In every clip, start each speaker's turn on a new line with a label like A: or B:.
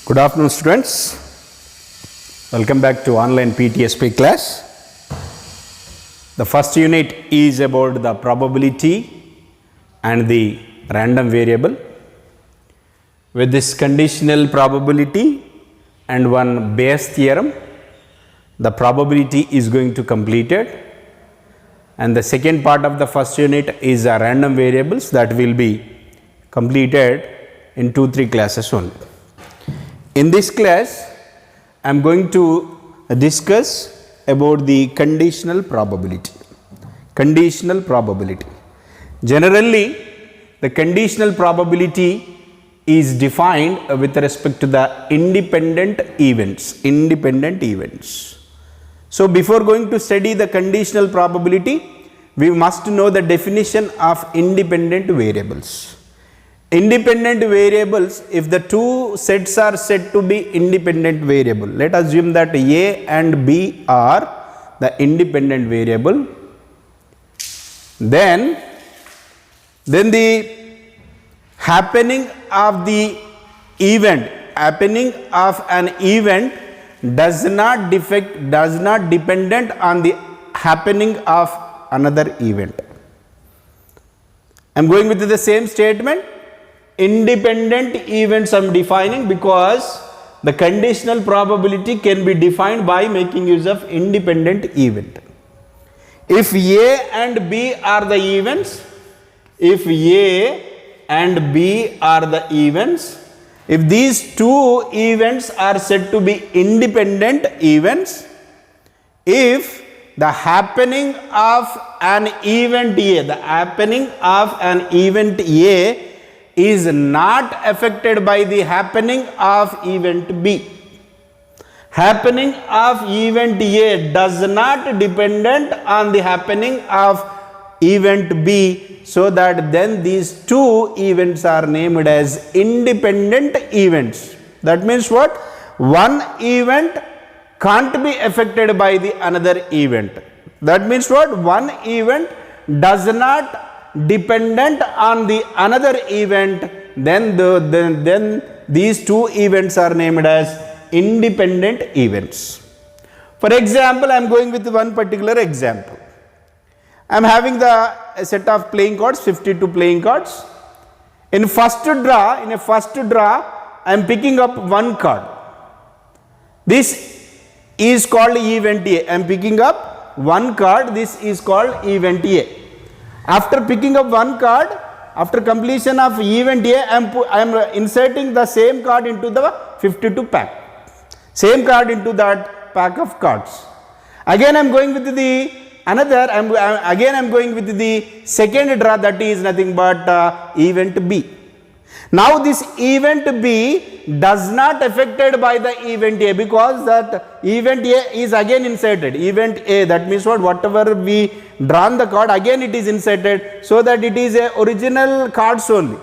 A: Good afternoon, students. Welcome back to online PTSP class. The first unit is about the probability and the random variable. With this conditional probability and one Bayes theorem, the probability is going to completed. And the second part of the first unit is random variables that will be completed in 2-3 classes only. In this class, I am going to discuss about the conditional probability. Conditional probability. Generally, the conditional probability is defined with respect to the independent events. Independent events. So, before going to study the conditional probability, we must know the definition of independent variables. Independent variables, if the two sets are said to be independent variable, let us assume that A and B are the independent variable, then the happening of the event, does not dependent on the happening of another event. I am going with the same statement. Independent events I am defining because the conditional probability can be defined by making use of independent event. If A and B are the events, if these two events are said to be independent events, if the happening of an event A, is not affected by the happening of event B. Happening of event A does not dependent on the happening of event B, so that then these two events are named as independent events. That means what? One event can't be affected by the another event. That means what? One event does not dependent on the another event, then these two events are named as independent events. For example, I am going with one particular example. I am having a set of playing cards, 52 playing cards. In a first draw, I am picking up one card. This is called event A. I am picking up one card. This is called event A. After picking up one card, after completion of event A, I am inserting the same card into the 52 pack. Same card into that pack of cards. Again I am going with the another, I am going with the second draw, that is nothing but event B. Now this event B does not affected by the event A, because that event A is again inserted. Event A, that means what? Whatever we drawn the card, again it is inserted, so that it is a original cards only.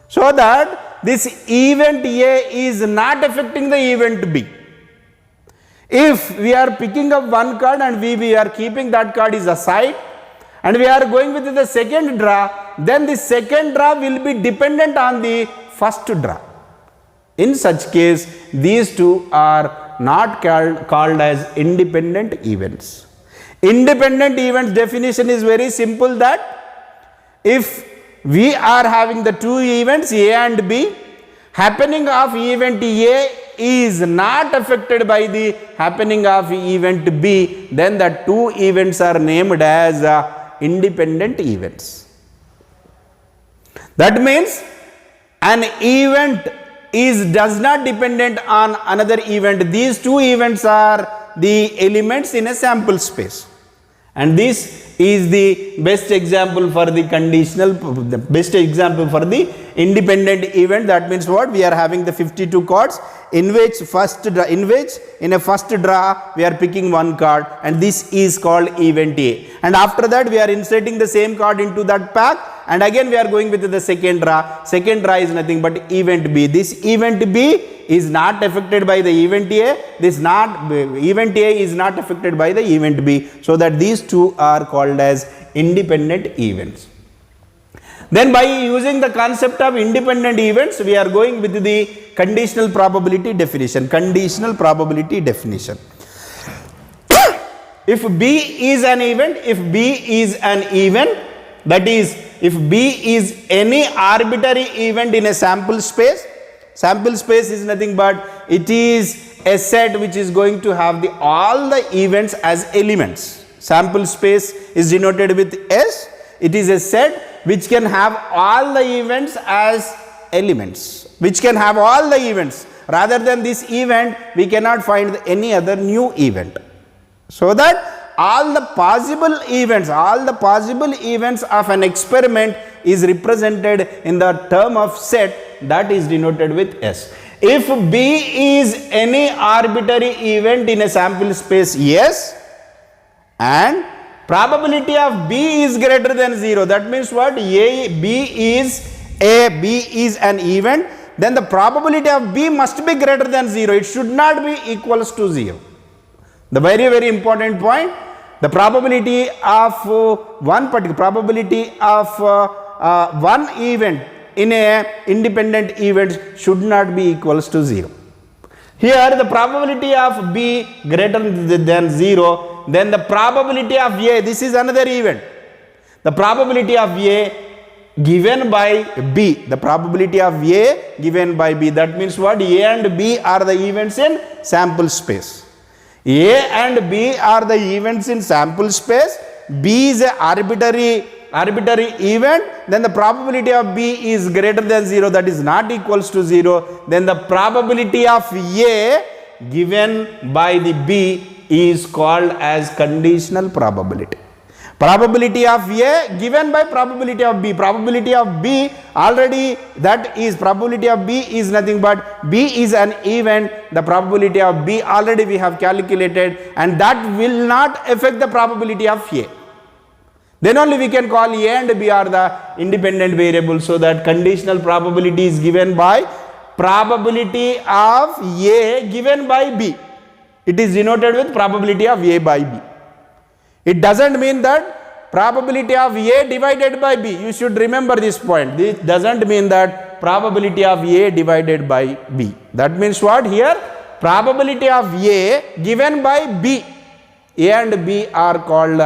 A: So that this event A is not affecting the event B. If we are picking up one card and we are keeping that card is aside, and we are going with the second draw, then the second draw will be dependent on the first draw. In such case, these two are not called as independent events. Independent events definition is very simple, that if we are having the two events A and B, happening of event A is not affected by the happening of event B, then the two events are named as independent events. That means an event does not dependent on another event. These two events are the elements in a sample space, and this is the best example for the conditional, the best example for the independent event. That means what? We are having the 52 cards, in which in a first draw we are picking one card, and this is called event A, and after that we are inserting the same card into that pack, and again we are going with the second draw. Second draw is nothing but event B. This event B is not affected by the event A. Event A is not affected by the event B, so that these two are called as independent events. Then by using the concept of independent events, we are going with the conditional probability definition. Conditional probability definition. If B is an event, that is, if B is any arbitrary event in a sample space is nothing but it is a set which is going to have all the events as elements. Sample space is denoted with S. It is a set which can have all the events as elements, Rather than this event, we cannot find any other new event. So that all the possible events of an experiment is represented in the term of set that is denoted with S. If B is any arbitrary event in a sample space S and probability of B is greater than 0, that means what? B is an event, then the probability of B must be greater than 0. It should not be equals to 0. The very, very important point, the probability of one event in a independent event should not be equals to 0. Here the probability of B greater than 0, then the probability of A, this is another event. The probability of A given by B, that means what? A and B are the events in sample space. A and B are the events in sample space. B is an arbitrary event, then the probability of B is greater than 0, that is not equals to 0. Then the probability of A given by the B is called as conditional probability. Probability of A given by probability of B. Probability of B already, that is probability of B is nothing but B is an event. The probability of B already we have calculated, and that will not affect the probability of A. Then only we can call A and B are the independent variables. So that conditional probability is given by probability of A given by B. It is denoted with probability of A by B. It doesn't mean that probability of A divided by B. You should remember this point. This doesn't mean that probability of A divided by B. That means what? Here probability of A given by B. A and B are called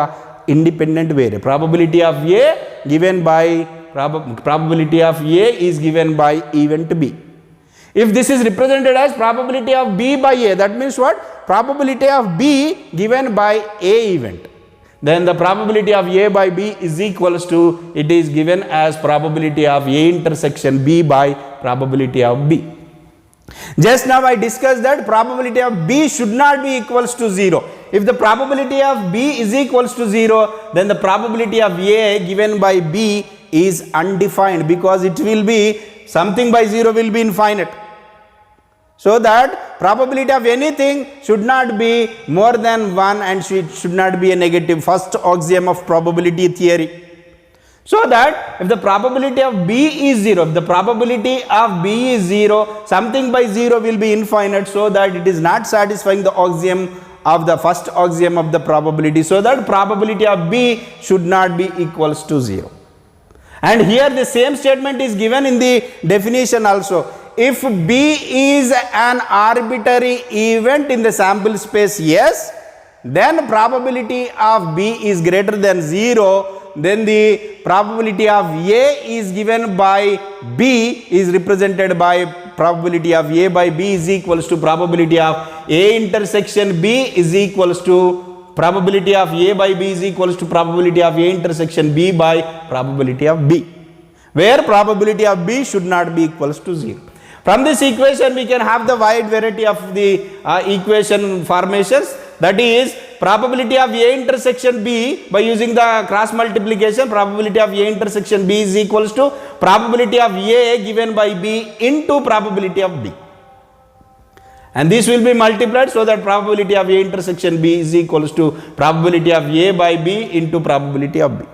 A: independent variable. Probability of A given by probability of A is given by event B. If this is represented as probability of B by A, that means what? Probability of B given by A event. Then the probability of A by B is equals to, it is given as probability of A intersection B by probability of B. Just now I discussed that probability of B should not be equals to 0. If the probability of B is equals to 0, then the probability of A given by B is undefined, because it will be something by 0 will be infinite. So that probability of anything should not be more than 1 and should not be a negative. First axiom of probability theory. So that if the probability of B is 0, if the probability of B is 0, something by 0 will be infinite, so that it is not satisfying the axiom of the first axiom of the probability. So that probability of B should not be equals to 0. And here the same statement is given in the definition also. If B is an arbitrary event in the sample space S, then probability of B is greater than 0. Then the probability of A is given by B is represented by probability of A by B is equals to probability of A intersection B is equals to probability of A by B is equals to probability of A intersection B by probability of B, where probability of B should not be equals to 0. From this equation we can have the wide variety of the equation formations. That is probability of A intersection B by using the cross multiplication. Probability of A intersection B is equals to probability of A given by B into probability of B. And this will be multiplied, so that probability of A intersection B is equals to probability of A by B into probability of B.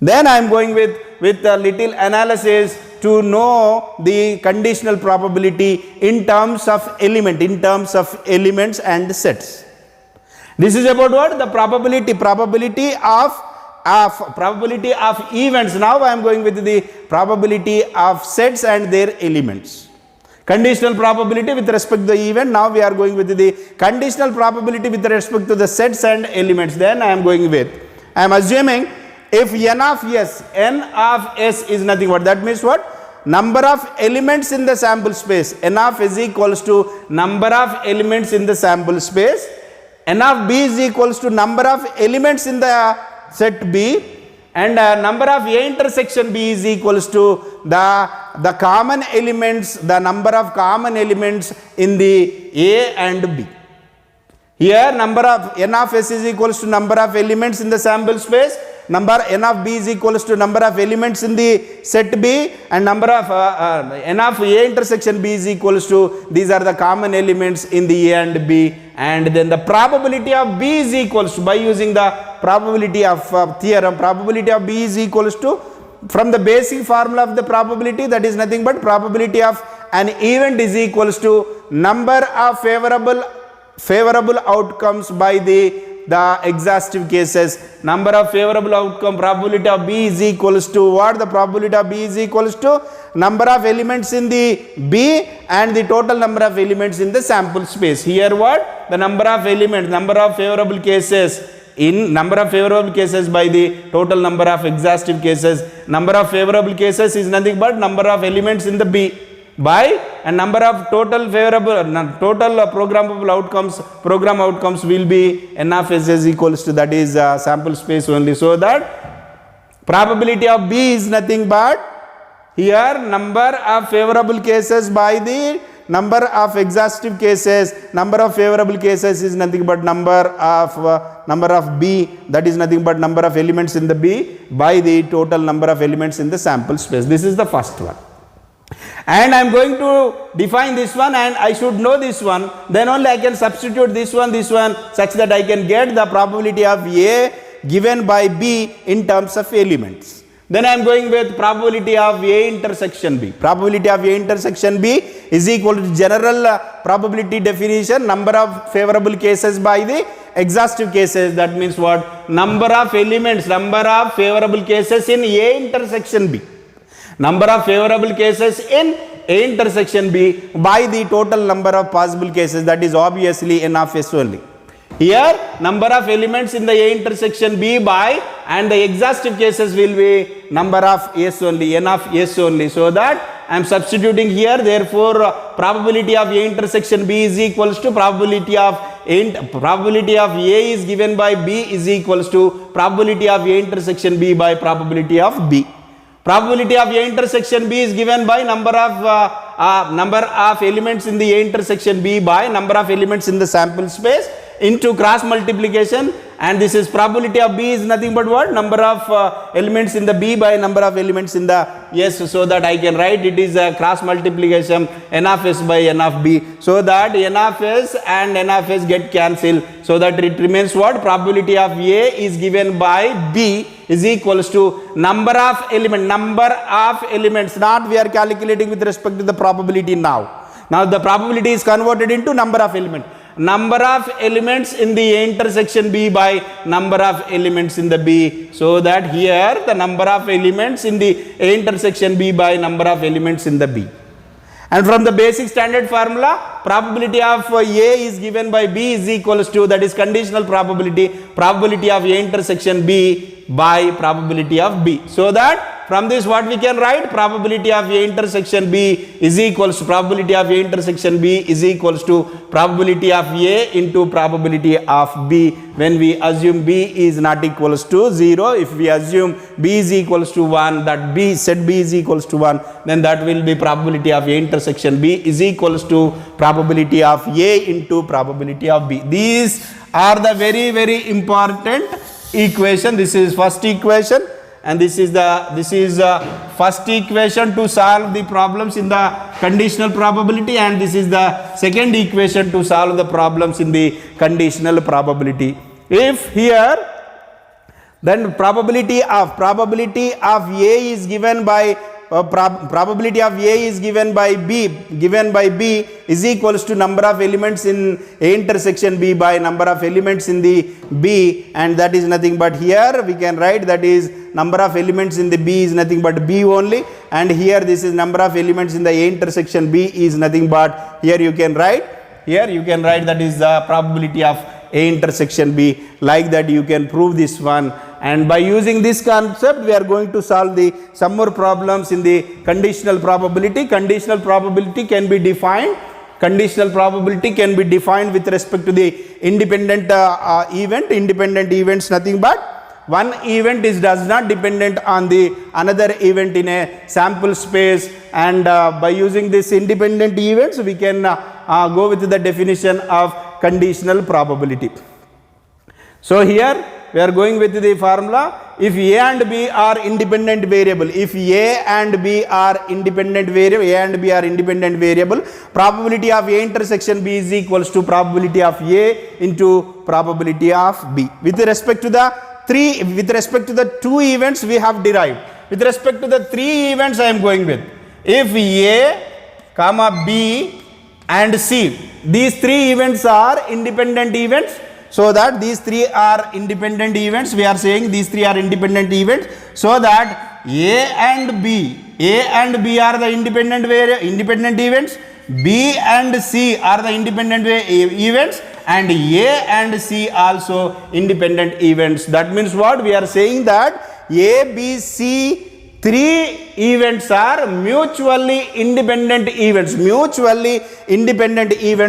A: Then I am going with a little analysis to know the conditional probability in terms of elements and sets. This is about what? The probability of probability of events. Now I am going with the probability of sets and their elements. Conditional probability with respect to the event. Now we are going with the conditional probability with respect to the sets and elements. Then I am going with, I am assuming if n of s is nothing but, that means what? Number of elements in the sample space. N of s equals to number of elements in the sample space. N of b is equals to number of elements in the set B, and number of A intersection B is equals to the common elements, the number of common elements in the A and B. Here number of n of s is equals to number of elements in the sample space, number n of b is equals to number of elements in the set B, and number of n of A intersection B is equals to, these are the common elements in the A and B, and then the probability of B is equals to, by using the probability of theorem, probability of B is equals to, from the basic formula of the probability, that is nothing but probability of an event is equals to number of favorable outcomes by the exhaustive cases. Number of favorable outcome, probability of B is equals to what? The probability of B is equals to number of elements in the B and the total number of elements in the sample space. Here what? The number of elements, number of favorable cases, in number of favorable cases by the total number of exhaustive cases. Number of favorable cases is nothing but number of elements in the B by, and number of total favorable, total program outcomes will be n of s is equals to, that is sample space only. So that probability of B is nothing but here number of favorable cases by the number of exhaustive cases. Number of favorable cases is nothing but number of B, that is nothing but number of elements in the B by the total number of elements in the sample space. This is the first one. And I am going to define this one, and I should know this one, then only I can substitute this one, such that I can get the probability of A given by B in terms of elements. Then I am going with probability of A intersection B. Probability of A intersection B is equal to general probability definition, number of favorable cases by the exhaustive cases. That means what? Number of elements, number of favorable cases in A intersection B. Number of favorable cases in A intersection B by the total number of possible cases, that is obviously n of s only. Here number of elements in the A intersection B by, and the exhaustive cases will be number of s only, n of s only. So that I am substituting here, therefore probability of A intersection B is equals to probability of A is given by B is equals to probability of A intersection B by probability of B. Probability of A intersection B is given by number of elements in the A intersection B by number of elements in the sample space into cross multiplication, and this is probability of B is nothing but what? Number of elements in the B by number of elements in the S, so that I can write it is a cross multiplication n of s by n of B, so that n of s and n of s get cancelled, so that it remains what? Probability of A is given by B is equals to number of elements, not we are calculating with respect to the probability now. Now the probability is converted into number of elements. Number of elements in the A intersection B by number of elements in the B, so that here the number of elements in the A intersection B by number of elements in the B. And from the basic standard formula, probability of A is given by B is equals to, that is conditional probability, probability of A intersection B by probability of B. So that from this what we can write? Probability of A intersection B is equals to probability of A intersection B is equals to probability of A into probability of B, when we assume B is not equals to 0. If we assume B is equals to 1, that B set B is equals to 1, then that will be probability of A intersection B is equals to probability of A into probability of B. These are the very, very important equation. This is first equation, and this is first equation to solve the problems in the conditional probability, and this is the second equation to solve the problems in the conditional probability. If here, then probability of A is given by probability of A is given by B is equals to number of elements in A intersection B by number of elements in the B, and that is nothing but here we can write that is number of elements in the B is nothing but B only, and here this is number of elements in the A intersection B is nothing but here you can write that is the probability of A intersection B. Like that you can prove this one, and by using this concept we are going to solve some more problems in the conditional probability. Conditional probability can be defined with respect to the independent events nothing but one event does not dependent on the another event in a sample space, and by using this independent events we can go with the definition of conditional probability. So here we are going with the formula. If A and B are independent variable, probability of A intersection B is equals to probability of A into probability of B. With respect to the two events we have derived. With respect to the three events I am going with. If A, B and C, these three events are independent events, so that these three are independent events, we are saying these three are independent events, so that A and B are the independent events, B and C are the independent events, and A and C also independent events. That means what? We are saying that A, B, C, three events are mutually independent events,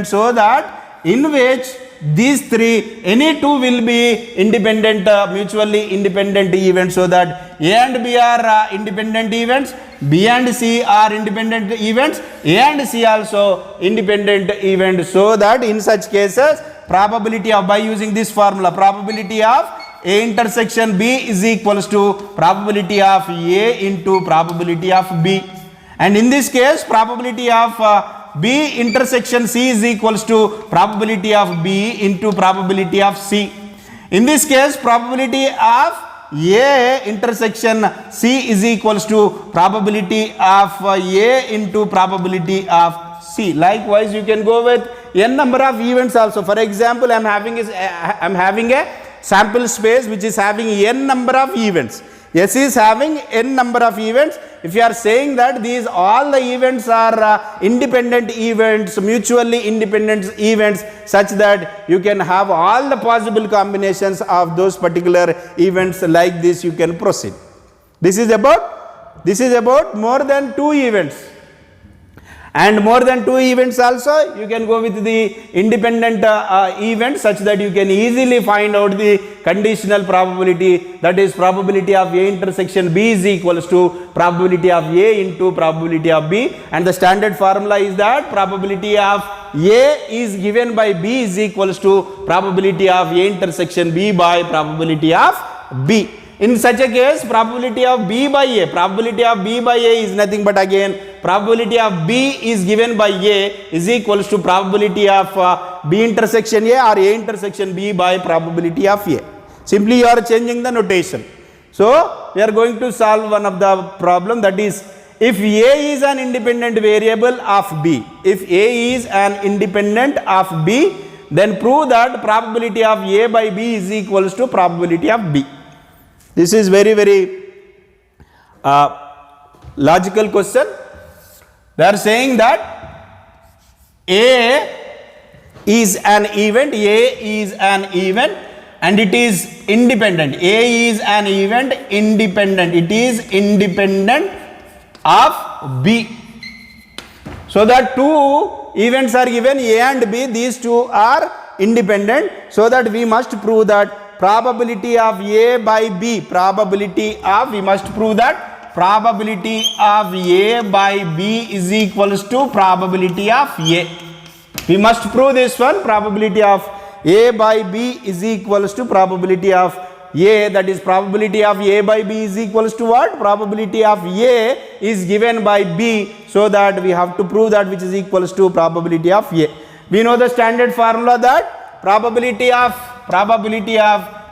A: so that in which these three, any two will be independent, mutually independent events, so that A and B are independent events, B and C are independent events, A and C also independent events, so that in such cases probability of, by using this formula, probability of A intersection B is equals to probability of A into probability of B, and in this case probability of B intersection C is equals to probability of B into probability of C. In this case probability of A intersection C is equals to probability of A into probability of C. Likewise you can go with n number of events also. For example, I am having a sample space which is having n number of events. S is having n number of events. If you are saying that these all the events are independent events, mutually independent events, such that you can have all the possible combinations of those particular events, like this you can proceed. This is about more than two events. And more than two events also you can go with the independent events, such that you can easily find out the conditional probability, that is probability of A intersection B is equals to probability of A into probability of B, and the standard formula is that probability of A is given by B is equals to probability of A intersection B by probability of B. In such a case, probability of B by A is nothing but again probability of B is given by A is equals to probability of B intersection A or A intersection B by probability of A. Simply you are changing the notation. So we are going to solve one of the problem, that is, if A is an independent variable of B, then prove that probability of A by B is equals to probability of B. This is very logical question. They are saying that A is an event, and it is independent. A is an event independent. It is independent of B. So that two events are given, A and B, these two are independent, so that we must prove that probability of A by B, we must prove that probability of A by B is equals to probability of A. We must prove this one, probability of A by B is equals to probability of A, that is probability of A by B is equals to what? Probability of A is given by B, so that we have to prove that which is equals to probability of A. We know the standard formula that probability of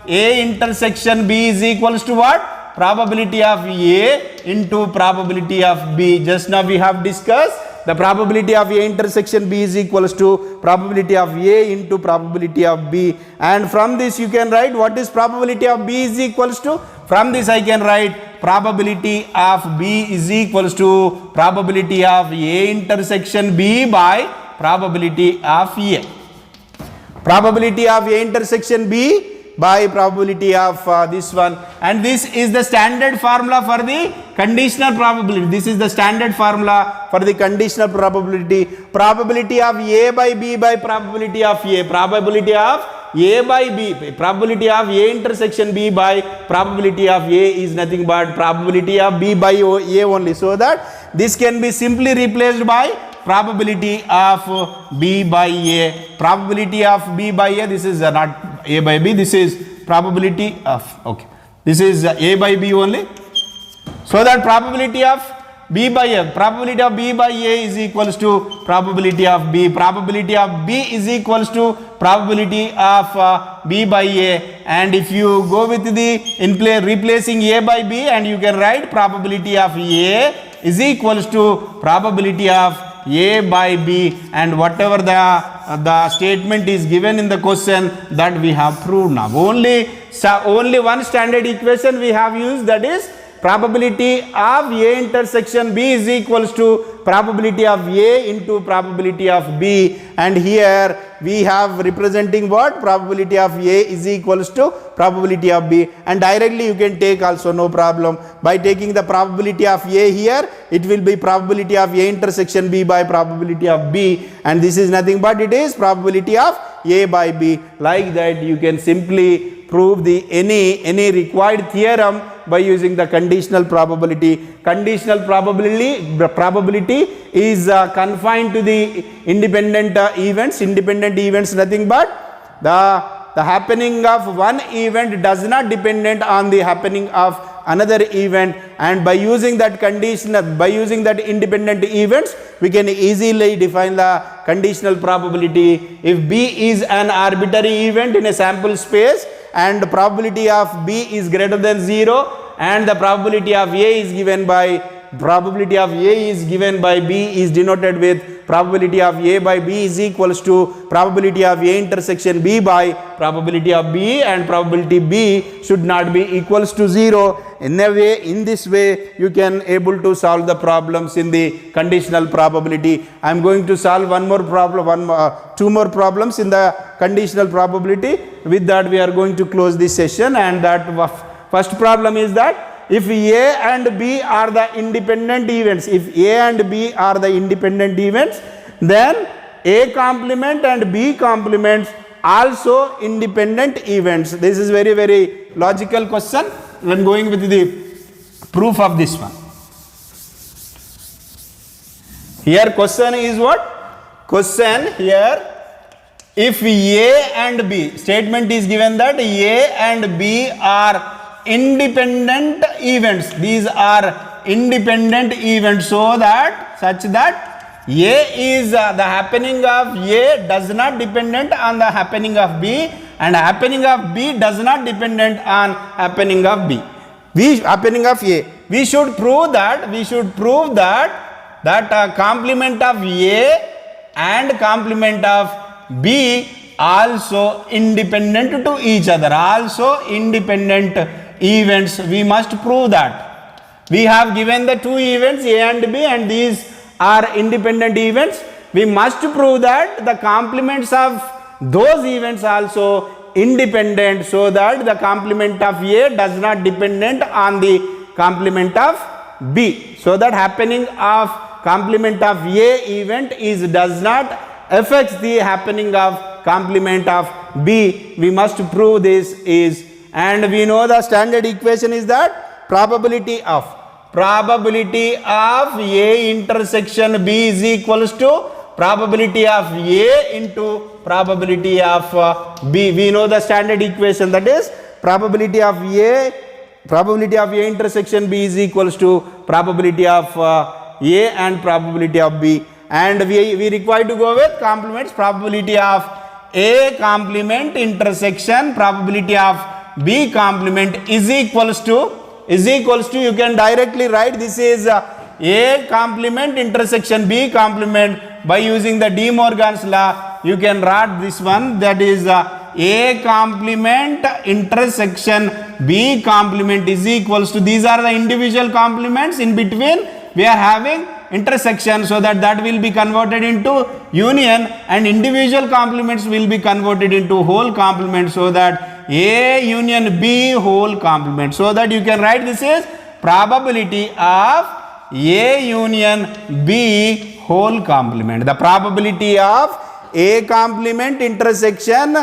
A: A intersection B is equals to what? probability of A into probability of B. Just now we have discussed the probability of A intersection B is equals to probability of A into probability of B, and from this you can write what is probability of B is equals to. From this I can write probability of B is equals to probability of A intersection B by probability of A. Probability of A intersection B by probability of this one, and this is the standard formula for the conditional probability. This is the standard formula for the conditional probability. Probability of A by B by probability of A. Probability of A by B. Probability of A intersection B by probability of A is nothing but probability of B by A only. So that this can be simply replaced by probability of B by A. Probability of B by A, this is not A by B, this is probability of, okay, this is A by B only. So that probability of B by A, probability of B by A is equals to probability of B. Probability of B is equals to probability of B by A, and if you go with the replacing A by B, and you can write probability of A is equals to probability of A by B, and whatever the statement is given in the question, that we have proved now. Only one standard equation we have used, that is probability of A intersection B is equals to probability of A into probability of B, and here we have representing what? Probability of A is equals to probability of B, and directly you can take also, no problem. By taking the probability of A here, it will be probability of A intersection B by probability of B, and this is nothing but it is probability of A by B. Like that you can simply prove the any required theorem by using the conditional probability. Conditional probability is confined to the independent events. Independent events nothing but the happening of one event does not dependent on the happening of another event, and by using that conditional, by using that independent events, we can easily define the conditional probability. If B is an arbitrary event in a sample space and the probability of B is greater than 0, and the probability of A is given by B is denoted with probability of A by B is equals to probability of A intersection B by probability of B, and probability B should not be equals to 0. In this way you can able to solve the problems in the conditional probability. I am going to solve two more problems in the conditional probability. With that we are going to close this session, and that first problem is that if A and B are the independent events, if A and B are the independent events, then A complement and B complements also independent events. This is very, very logical question. I am going with the proof of this one. Here question is what? Question here, if A and B, statement is given that A and B are independent events. These are independent events, so that such that A is the happening of A does not dependent on the happening of B, and happening of B does not dependent on happening of B. Happening of A. We should prove that complement of A and complement of B also independent to each other, also independent events. We must prove that. We have given the two events A and B, and these are independent events. We must prove that the complements of those events also independent, so that the complement of A does not dependent on the complement of B, so that happening of complement of A event does not affect the happening of complement of B. We must prove this is, and we know the standard equation is that probability of A intersection B is equals to probability of A into probability of B. We know the standard equation, that is probability of A intersection B is equals to probability of A and probability of B, and we require to go with complements. Probability of A complement intersection probability of B complement is equals to is equals to, you can directly write this is A complement intersection B complement. By using the De Morgan's law, you can write this one, that is A complement intersection B complement is equals to, these are the individual complements, in between we are having intersection, so that will be converted into union, and individual complements will be converted into whole complement, so that A union B whole complement. So that you can write this is probability of A union B whole complement. The probability of A complement intersection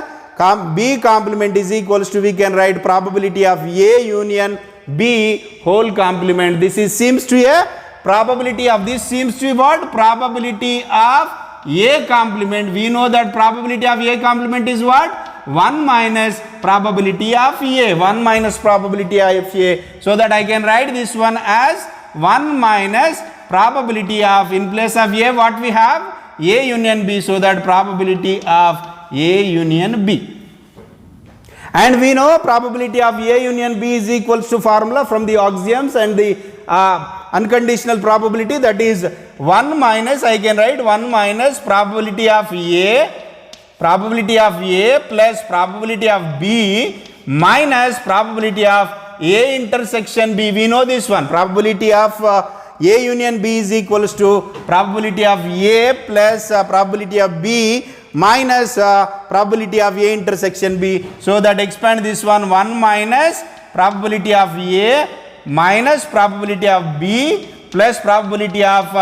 A: B complement is equals to, we can write probability of A union B whole complement. This is seems to a probability of this seems to be what? Probability of A complement. We know that probability of A complement is what? 1 minus probability of A. 1 minus probability of A. So that I can write this one as 1 minus probability of, in place of A what we have? A union B. So that probability of A union B. And we know probability of A union B is equals to formula from the axioms and the unconditional probability, that is 1 minus, I can write 1 minus probability of A plus probability of B minus probability of A intersection B. We know this one, probability of A union B is equals to probability of A plus probability of B minus probability of A intersection B. So that expand this one, 1 minus probability of A minus probability of B plus probability of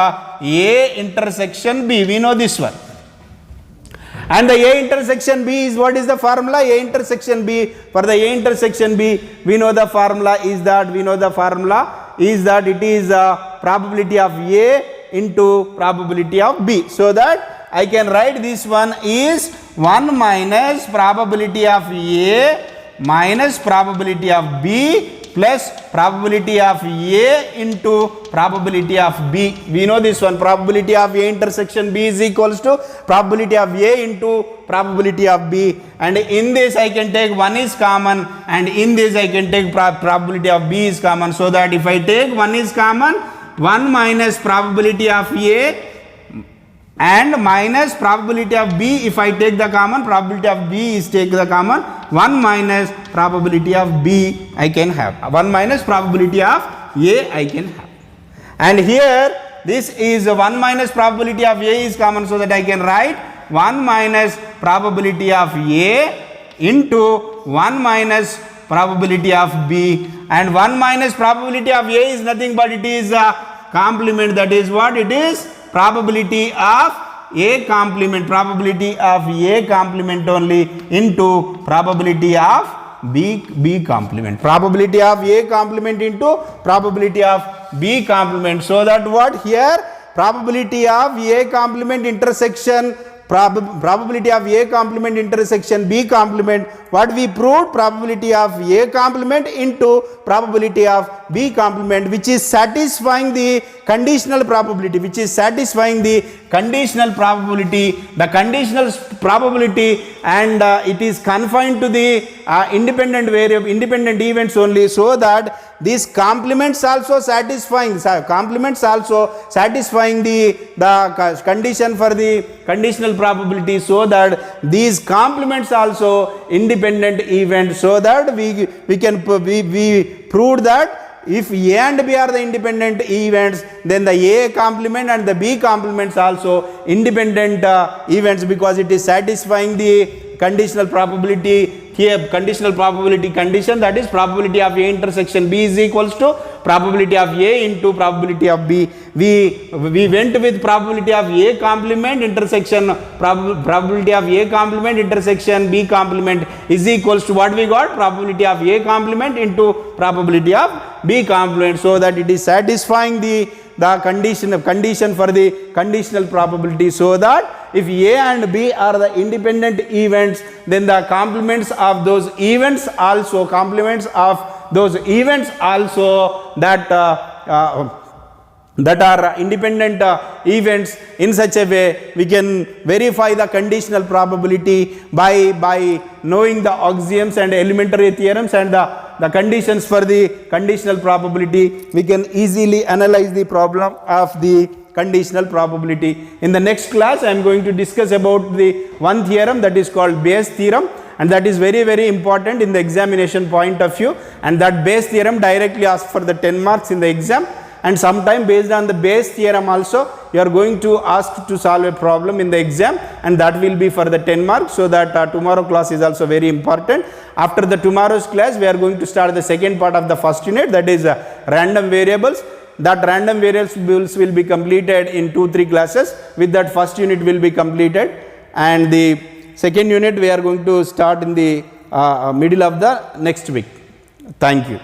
A: A intersection B. We know this one. And the A intersection B is, what is the formula? A intersection B, for the A intersection B, we know the formula is that, it is probability of A into probability of B. So that I can write this one is 1 minus probability of A minus probability of B plus probability of A into probability of B. We know this one, probability of A intersection B is equals to probability of A into probability of B, and in this I can take 1 is common, and in this I can take probability of B is common. So that if I take 1 is common, 1 minus probability of A and minus probability of B, if I take the common, probability of B is take the common, 1 minus probability of B I can have, 1 minus probability of A I can have. And here this is 1 minus probability of A is common, so that I can write 1 minus probability of A into 1 minus probability of B, and 1 minus probability of A is nothing but it is a complement, that is what it is, probability of A complement, probability of A complement only into probability of B complement, probability of A complement into probability of B complement. So that what here, probability of A complement intersection, probability of A complement intersection B complement, what we proved, probability of A complement into probability of B complement, which is satisfying the conditional probability, the conditional probability, and it is confined to the independent events only, so that these complements also satisfying the condition for the conditional probability, so that these complements also independent events, so that we proved that if A and B are the independent events, then the A complement and the B complements also independent events, because it is satisfying the conditional probability here, conditional probability condition, that is probability of A intersection B is equals to probability of A into probability of B. We went with probability of A complement intersection, probability of A complement intersection B complement is equals to what we got, probability of A complement into probability of B complement, so that it is satisfying the condition for the conditional probability, so that if A and B are the independent events, then the complements of those events also, that are independent events, in such a way we can verify the conditional probability by knowing the axioms and elementary theorems and the the conditions for the conditional probability. We can easily analyze the problem of the conditional probability. In the next class, I am going to discuss about the one theorem that is called Bayes theorem, and that is very, very important in the examination point of view, and that Bayes theorem directly asks for the 10 marks in the exam. And sometime based on the Bayes theorem also, you are going to ask to solve a problem in the exam, and that will be for the 10 marks. So that tomorrow class is also very important. After the tomorrow's class, we are going to start the second part of the first unit, that is random variables. That random variables will be completed in 2-3 classes. With that, first unit will be completed, and the second unit we are going to start in the middle of the next week. Thank you.